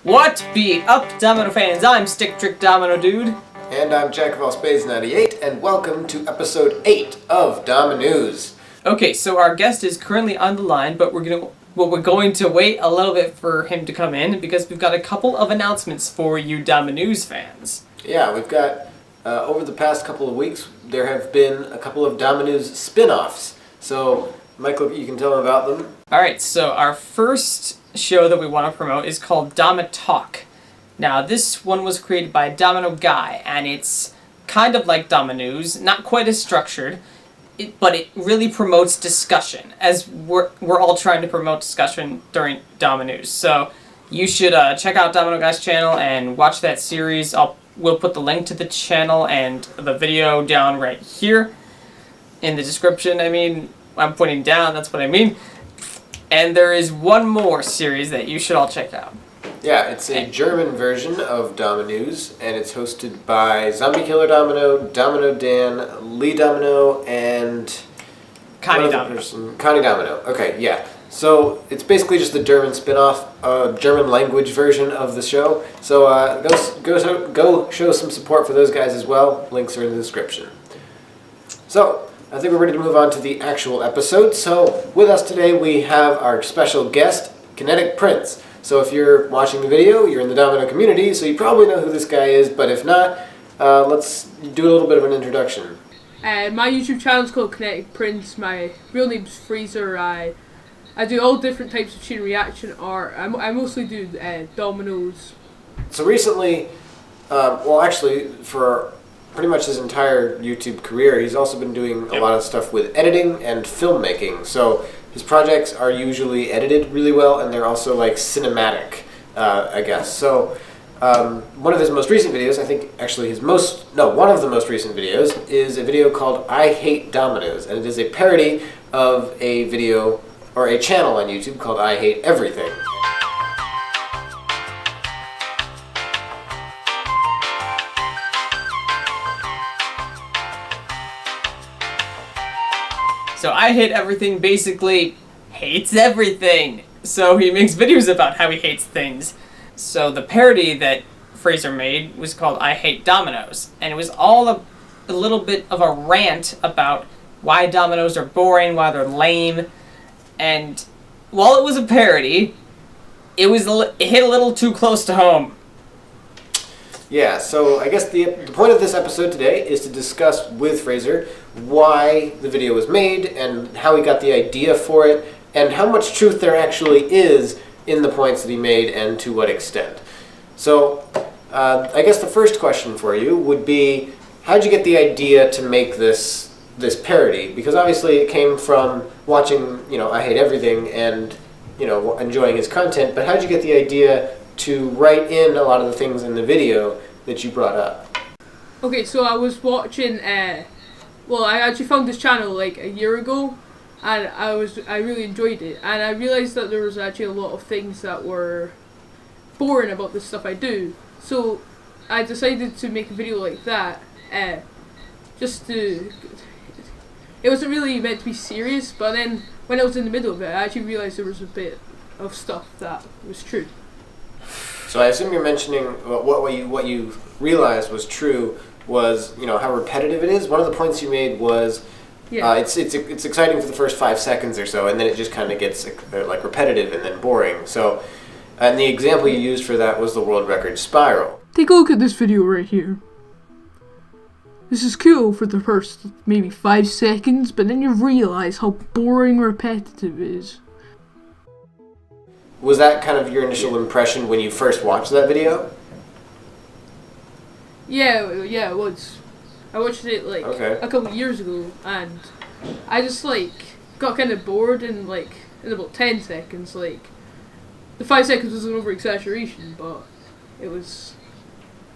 What be up, Domino fans? I'm Stick Trick Domino Dude. And I'm Jack of All Spades 98, and welcome to episode 8 of DomiNews. Okay, so our guest is currently on the line, but we're going to wait a little bit for him to come in because we've got a couple of announcements for you DomiNews fans. Yeah, we've got, over the past couple of weeks, there have been a couple of DomiNews spin-offs. So, Michael, you can tell them about them. Alright, so our first show that we want to promote is called Domino Talk. Now, this one was created by Domino Guy, and it's kind of like DomiNews, not quite as structured, but it really promotes discussion, as we're all trying to promote discussion during DomiNews. So you should check out Domino Guy's channel and watch that series. We'll put the link to the channel and the video down right here in the description. I mean, I'm putting down, that's what I mean. And there is one more series that you should all check out. Yeah, it's a German version of DomiNews, and it's hosted by Zombie Killer Domino, Domino Dan, Lee Domino, and... Connie Domino. Connie Domino. Okay, yeah. So it's basically just the German spin-off, German language version of the show. So go show some support for those guys as well. Links are in the description. So I think we're ready to move on to the actual episode. So with us today we have our special guest, Kinetic Prince. So if you're watching the video, you're in the Domino community, so you probably know who this guy is, but if not, let's do a little bit of an introduction. My YouTube channel is called Kinetic Prince. My real name's Fraser. I do all different types of chain reaction art. I mostly do dominoes. So recently, well actually for pretty much his entire YouTube career, he's also been doing a lot of stuff with editing and filmmaking. So his projects are usually edited really well, and they're also like cinematic, I guess. So one of his most recent videos, I think actually one of the most recent videos is a video called I Hate Dominoes, and it is a parody of a video or a channel on YouTube called I Hate Everything. So I Hate Everything basically hates everything. So he makes videos about how he hates things. So the parody that Fraser made was called I Hate Dominoes. And it was all a little bit of a rant about why dominoes are boring, why they're lame. And while it was a parody, it hit a little too close to home. Yeah, so I guess the point of this episode today is to discuss with Fraser why the video was made and how he got the idea for it and how much truth there actually is in the points that he made and to what extent. So I guess the first question for you would be, how'd you get the idea to make this parody? Because obviously it came from watching, I Hate Everything and, enjoying his content, but how'd you get the idea to write in a lot of the things in the video that you brought up? Okay, so I was watching. I actually found this channel like a year ago, and I really enjoyed it, and I realized that there was actually a lot of things that were boring about the stuff I do. So I decided to make a video like that, it wasn't really meant to be serious, but then when I was in the middle of it, I actually realized there was a bit of stuff that was true. So I assume you're mentioning what you realized was true was how repetitive it is. One of the points you made was it's exciting for the first 5 seconds or so, and then it just kind of gets like repetitive and then boring. So, and the example you used for that was the world record spiral. Take a look at this video right here. This is cool for the first maybe 5 seconds, but then you realize how boring repetitive it is. Was that kind of your initial impression when you first watched that video? Yeah, it was. I watched it a couple years ago, and I just got kind of bored in about 10 seconds. The 5 seconds was an over-exaggeration, but it was.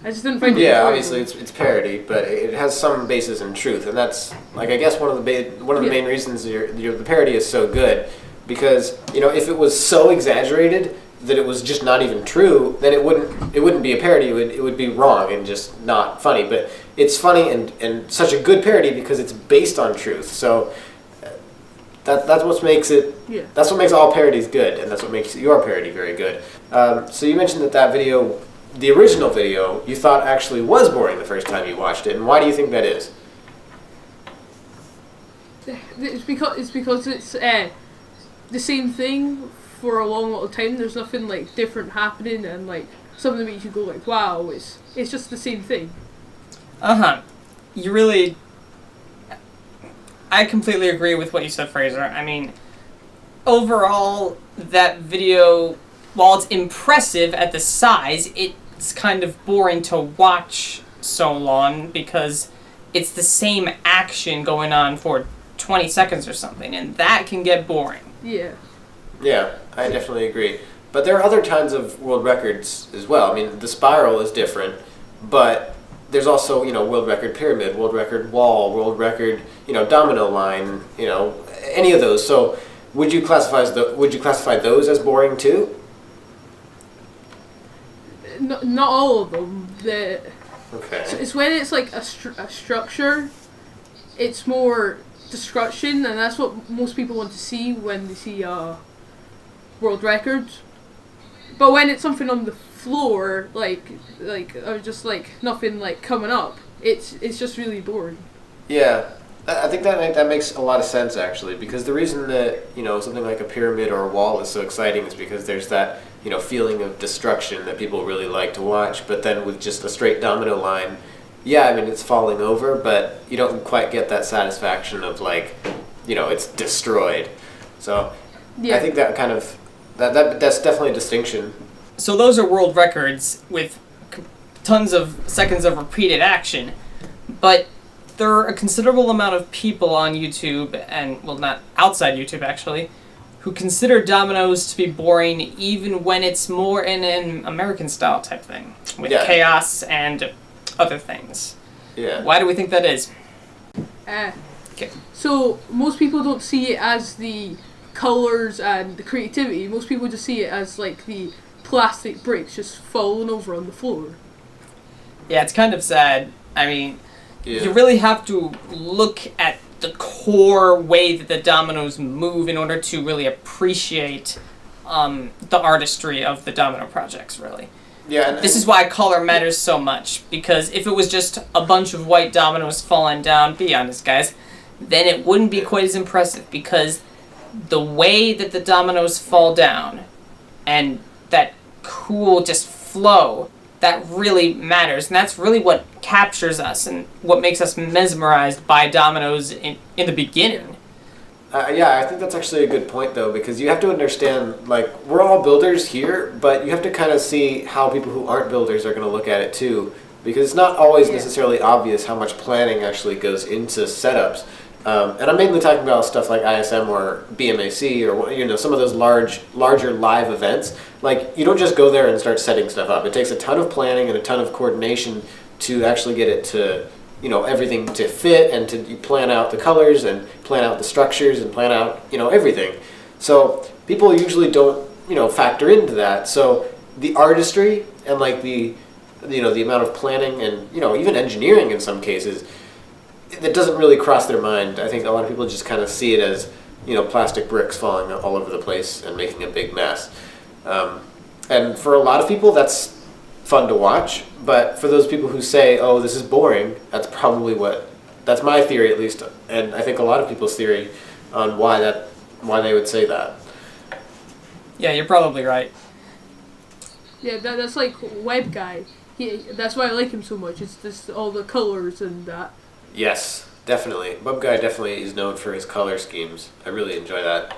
I just didn't find it. Yeah, obviously it's parody, but it has some basis in truth, and that's I guess one of the main reasons the parody is so good. Because if it was so exaggerated that it was just not even true, then it wouldn't be a parody. It would be wrong and just not funny. But it's funny and such a good parody because it's based on truth. So that's what makes it. Yeah. That's what makes all parodies good, and that's what makes your parody very good. So you mentioned that video, the original video, you thought actually was boring the first time you watched it, and why do you think that is? It's because it's the same thing for a long lot of time. There's nothing like different happening, and like something that makes you go like, wow, it's just the same thing. You really... I completely agree with what you said, Fraser. I mean, overall, that video, while it's impressive at the size, it's kind of boring to watch so long because it's the same action going on for 20 seconds or something, and that can get boring. Yeah. Yeah, I definitely agree. But there are other kinds of world records as well. I mean, the spiral is different, but there's also, world record pyramid, world record wall, world record, domino line, any of those. So would you classify those as boring too? Not all of them. Okay. So it's when it's like a structure, it's more destruction, and that's what most people want to see when they see world records. But when it's something on the floor, or just like nothing like coming up, it's just really boring. Yeah, I think that makes a lot of sense actually, because the reason that something like a pyramid or a wall is so exciting is because there's that feeling of destruction that people really like to watch. But then with just a straight domino line, yeah, I mean it's falling over, but you don't quite get that satisfaction of like it's destroyed. So Yeah. I think that kind of that's definitely a distinction. So those are world records with tons of seconds of repeated action, but there are a considerable amount of people on YouTube, and well, not outside YouTube actually, who consider dominoes to be boring even when it's more in an American style type thing, with chaos and other things. Yeah. Why do we think that is? Okay. So most people don't see it as the colours and the creativity. Most people just see it as like the plastic bricks just falling over on the floor. Yeah, it's kind of sad. I mean, Yeah. you really have to look at the core way that the dominoes move in order to really appreciate the artistry of the domino projects, really. Yeah. This is why color matters so much, because if it was just a bunch of white dominoes falling down, be honest guys, then it wouldn't be quite as impressive, because the way that the dominoes fall down and that cool just flow, that really matters, and that's really what captures us and what makes us mesmerized by dominoes in the beginning. Yeah, I think that's actually a good point though, because you have to understand, like, we're all builders here, but you have to kind of see how people who aren't builders are going to look at it too, because it's not always necessarily obvious how much planning actually goes into setups. And I'm mainly talking about stuff like ISM or BMAC or some of those larger live events. Like, you don't just go there and start setting stuff up. It takes a ton of planning and a ton of coordination to actually get it to everything to fit, and to plan out the colors and plan out the structures and plan out everything. So people usually don't factor into that. So the artistry and like the amount of planning and even engineering in some cases, that doesn't really cross their mind. I think a lot of people just kind of see it as plastic bricks falling all over the place and making a big mess. And for a lot of people that's fun to watch, but for those people who say, oh, this is boring, that's my theory at least, and I think a lot of people's theory on why they would say that. Yeah, you're probably right. Yeah, that's like Web Guy. That's why I like him so much. It's just all the colors and that. Yes, definitely. Web Guy definitely is known for his color schemes. I really enjoy that.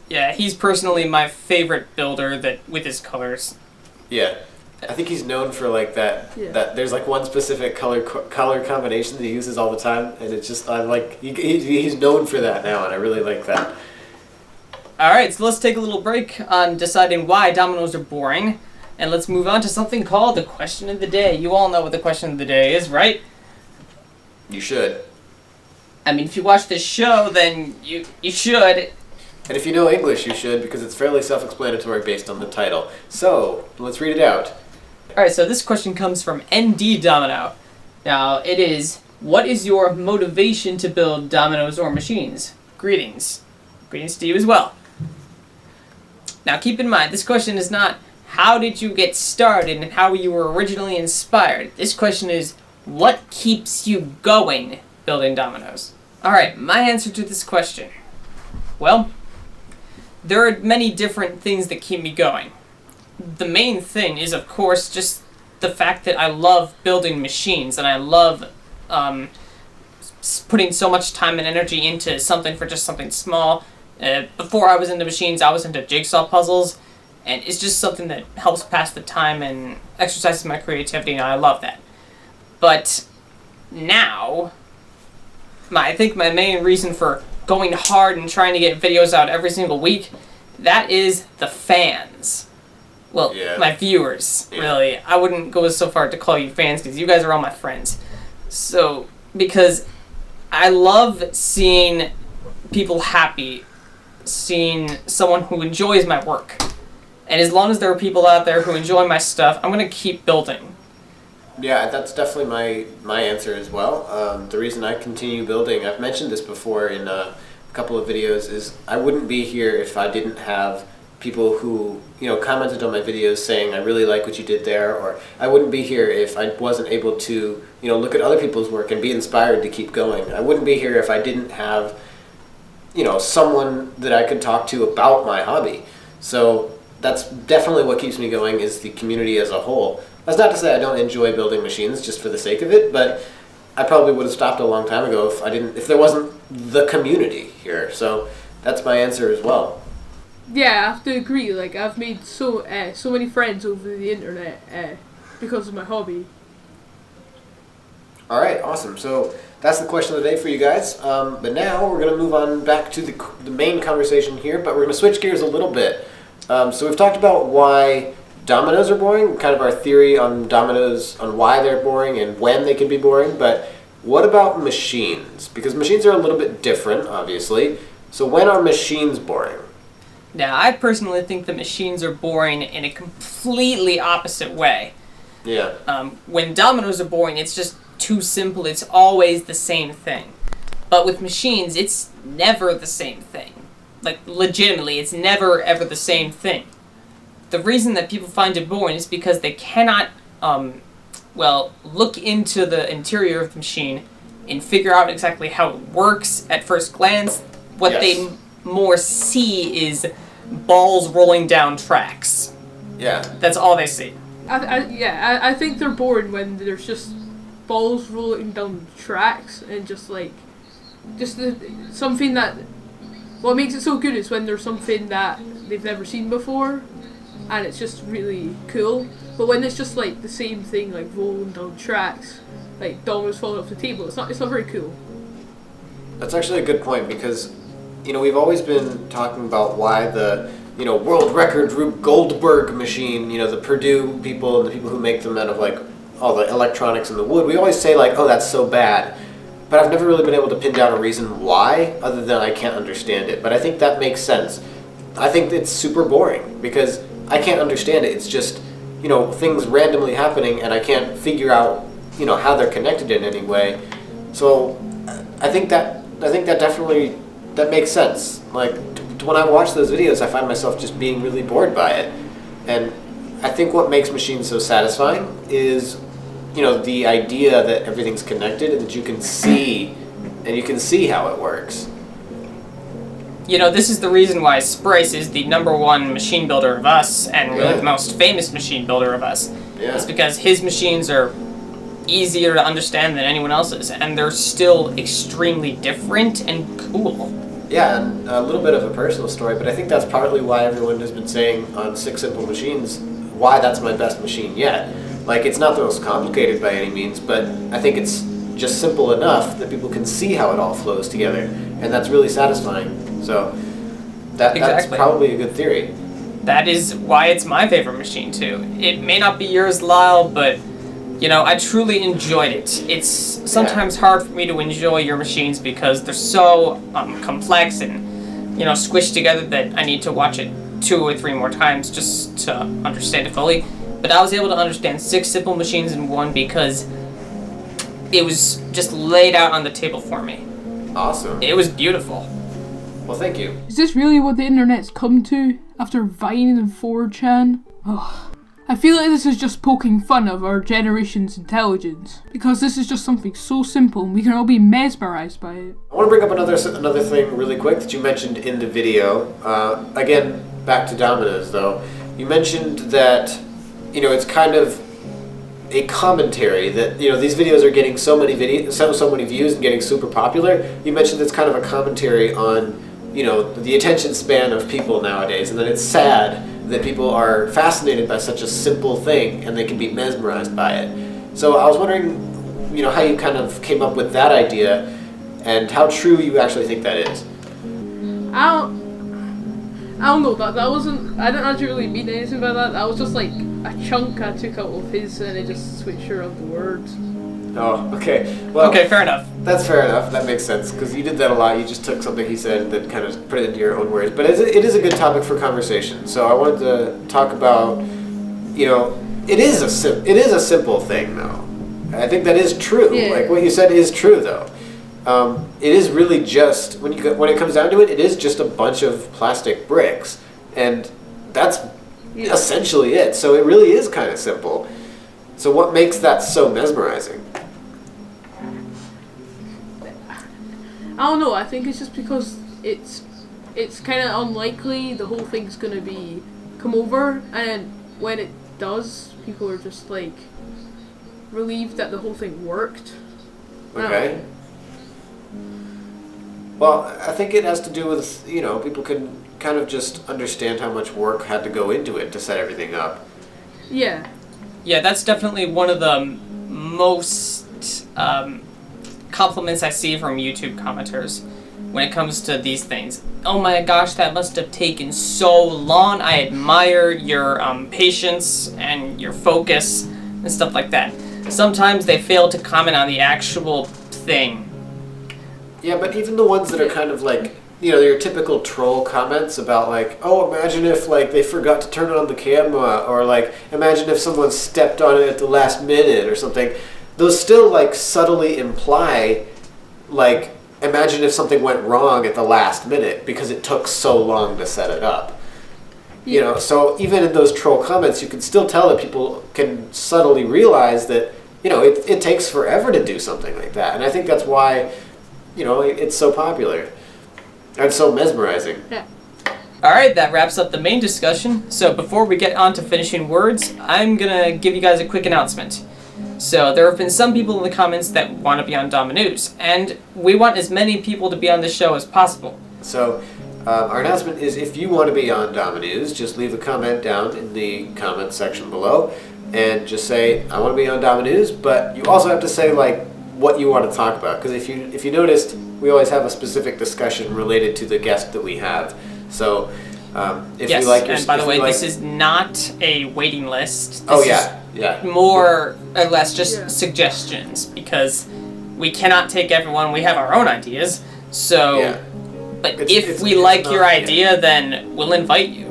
Yeah, he's personally my favorite builder with his colors. Yeah. I think he's known for like that. Yeah. That there's like one specific color combination that he uses all the time, and it's just he's known for that now, and I really like that. All right, so let's take a little break on deciding why dominoes are boring, and let's move on to something called the question of the day. You all know what the question of the day is, right? You should. I mean, if you watch this show, then you should. And if you know English, you should, because it's fairly self-explanatory based on the title. So let's read it out. Alright, so this question comes from ND Domino. Now, it is, what is your motivation to build dominoes or machines? Greetings. Greetings to you as well. Now, keep in mind, this question is not how did you get started and how you were originally inspired? This question is, what keeps you going building dominoes? Alright, my answer to this question. Well, there are many different things that keep me going. The main thing is, of course, just the fact that I love building machines and I love putting so much time and energy into something for just something small. Before I was into machines, I was into jigsaw puzzles, and it's just something that helps pass the time and exercises my creativity, and I love that. But now, I think my main reason for going hard and trying to get videos out every single week, that is the fans. Well, my viewers, really. I wouldn't go so far to call you fans, because you guys are all my friends. So, because I love seeing people happy, seeing someone who enjoys my work. And as long as there are people out there who enjoy my stuff, I'm going to keep building. Yeah, that's definitely my answer as well. The reason I continue building, I've mentioned this before in a couple of videos, is I wouldn't be here if I didn't have people who, commented on my videos saying, I really like what you did there, or I wouldn't be here if I wasn't able to, look at other people's work and be inspired to keep going. I wouldn't be here if I didn't have, someone that I could talk to about my hobby. So that's definitely what keeps me going, is the community as a whole. That's not to say I don't enjoy building machines just for the sake of it, but I probably would have stopped a long time ago if there wasn't the community here. So that's my answer as well. Yeah, I have to agree. Like, I've made so many friends over the internet because of my hobby. All right, awesome. So that's the question of the day for you guys. But now we're going to move on back to the main conversation here, but we're going to switch gears a little bit. So we've talked about why dominoes are boring, kind of our theory on dominoes, on why they're boring and when they can be boring. But what about machines? Because machines are a little bit different, obviously. So when are machines boring? Now, I personally think the machines are boring in a completely opposite way. Yeah. When dominoes are boring, it's just too simple. It's always the same thing. But with machines, it's never the same thing. Like, legitimately, it's never, ever the same thing. The reason that people find it boring is because they cannot, look into the interior of the machine and figure out exactly how it works at first glance. What they more see is balls rolling down tracks. Yeah. That's all they see. I think they're boring when there's just balls rolling down tracks and something that... What makes it so good is when there's something that they've never seen before and it's just really cool. But when it's just like the same thing, like rolling down tracks, like dominoes falling off the table, it's not very cool. That's actually a good point, because we've always been talking about why the, world record Rube Goldberg machine, the Purdue people and the people who make them out of, like, all the electronics and the wood, we always say, like, oh, that's so bad. But I've never really been able to pin down a reason why, other than I can't understand it. But I think that makes sense. I think it's super boring, because I can't understand it. It's just, things randomly happening, and I can't figure out, how they're connected in any way. So I think that definitely... that makes sense. Like, when I watch those videos, I find myself just being really bored by it. And I think what makes machines so satisfying is, the idea that everything's connected and that you can see how it works. This is the reason why Sprice is the #1 machine builder of us, and really the most famous machine builder of us. Yeah. It's because his machines are easier to understand than anyone else's, and they're still extremely different and cool. Yeah, and a little bit of a personal story, but I think that's partly why everyone has been saying on 6 Simple Machines why that's my best machine yet. Like, it's not the most complicated by any means, but I think it's just simple enough that people can see how it all flows together, and that's really satisfying. So that's probably a good theory. That is why it's my favorite machine, too. It may not be yours, Lyle, but... I truly enjoyed it. It's sometimes hard for me to enjoy your machines because they're so complex and, squished together that I need to watch it 2 or 3 more times just to understand it fully. But I was able to understand 6 simple machines in one because it was just laid out on the table for me. Awesome. It was beautiful. Well, thank you. Is this really what the internet's come to after Vine and 4chan? I feel like this is just poking fun of our generation's intelligence, because this is just something so simple and we can all be mesmerized by it. I want to bring up another thing really quick that you mentioned in the video. Again, back to Dominoes though. You mentioned that, it's kind of a commentary that, these videos are getting so many views and getting super popular. You mentioned it's kind of a commentary on, the attention span of people nowadays, and that it's sad that people are fascinated by such a simple thing and they can be mesmerized by it. So I was wondering, how you kind of came up with that idea and how true you actually think that is. I don't know, that wasn't, I didn't actually really mean anything by that. That was just like a chunk I took out of his and I just switched around the words. Oh, okay. Well, Okay, fair enough. That's fair enough. That makes sense, because you did that a lot. You just took something he said and then kind of put it into your own words. But it is a good topic for conversation. So I wanted to talk about, it is a simple thing, though. I think that is true. Yeah. Like what you said is true, though. It is really just, when it comes down to it, it is just a bunch of plastic bricks, and that's essentially it. So it really is kind of simple. So what makes that so mesmerizing? I don't know, I think it's just because it's kind of unlikely the whole thing's going to come over, and then when it does, people are just like relieved that the whole thing worked. Okay. Well, I think it has to do with, people can kind of just understand how much work had to go into it to set everything up. Yeah. Yeah, that's definitely one of the most compliments I see from YouTube commenters when it comes to these things. Oh my gosh, that must have taken so long. I admire your patience and your focus and stuff like that. Sometimes they fail to comment on the actual thing. Yeah, but even the ones that are kind of like, your typical troll comments about like, oh, imagine if like they forgot to turn on the camera, or like, imagine if someone stepped on it at the last minute or something. Those still like subtly imply like, imagine if something went wrong at the last minute because it took so long to set it up. So even in those troll comments, you can still tell that people can subtly realize that, it takes forever to do something like that. And I think that's why, it's so popular and so mesmerizing. Yeah. Alright, that wraps up the main discussion. So before we get on to finishing words, I'm gonna give you guys a quick announcement. So there have been some people in the comments that want to be on DomiNews, and we want as many people to be on the show as possible. So our announcement is, if you want to be on DomiNews, just leave a comment down in the comment section below and just say, I want to be on DomiNews, but you also have to say like what you want to talk about, because if you noticed, we always have a specific discussion related to the guest that we have. So if yes, you like your, and by the way, like, this is not a waiting list. Oh This yeah. is more or less just suggestions, because we cannot take everyone. We have our own ideas. So, Yeah. but It's if we not- like your idea, then we'll invite you.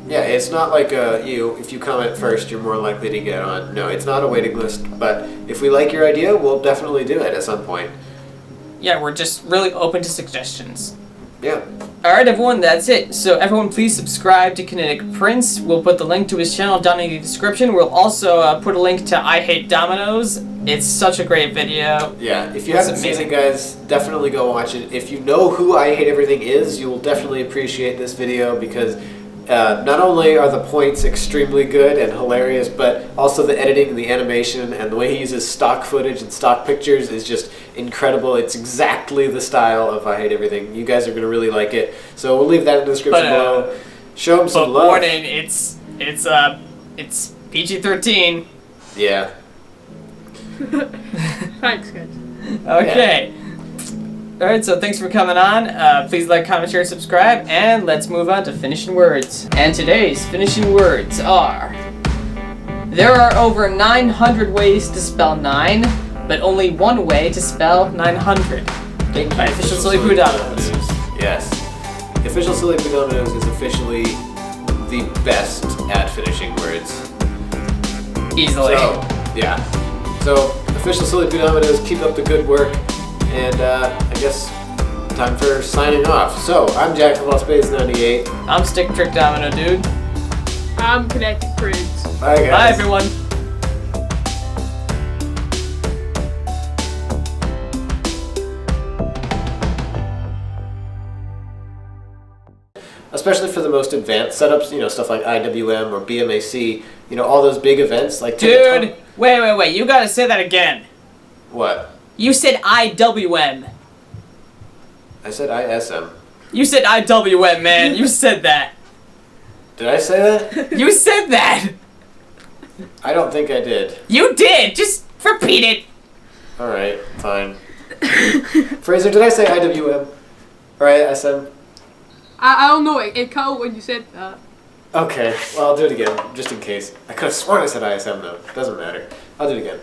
Yeah, it's not like if you comment first, you're more likely to get on. No, it's not a waiting list, but if we like your idea, we'll definitely do it at some point. Yeah, we're just really open to suggestions. Yeah. Alright everyone, that's it. So everyone please subscribe to Kinetic Prince. We'll put the link to his channel down in the description. We'll also put a link to I Hate Dominoes. It's such a great video. Yeah, if you It's haven't seen amazing. it, guys, definitely go watch it. If you know who I Hate Everything is, you will definitely appreciate this video, because not only are the points extremely good and hilarious, but also the editing and the animation and the way he uses stock footage and stock pictures is just incredible. It's exactly the style of I Hate Everything. You guys are going to really like it. So we'll leave that in the description below. Show him some But love. warning, it's PG-13. Yeah. Thanks, guys. Okay. Alright, so thanks for coming on. Please like, comment, share, subscribe, and let's move on to finishing words. And today's finishing words are: there are over 900 ways to spell 9, but only one way to spell 900. Thank By you, Official Silly Poo Dominoes. Yes. Official Silly Poo Dominoes is officially the best at finishing words. Easily. So, yeah. So, Official Silly Poo Dominoes, keep up the good work. And I guess time for signing off. So, I'm Jack of All Space 98. I'm Stick Trick Domino Dude. I'm Kinetic Prince. Bye, guys. Bye, everyone. Especially for the most advanced setups, stuff like IWM or BMAC, all those big events. Like Dude, wait. You gotta say that again. What? You said IWM. I said ISM. You said IWM, man. You said that. Did I say that? You said that. I don't think I did. You did. Just repeat it. Alright, fine. Fraser, did I say IWM? Or ISM? I don't know, it cut out when you said that. Okay, well, I'll do it again, just in case. I could have sworn I said ISM, though. Doesn't matter. I'll do it again.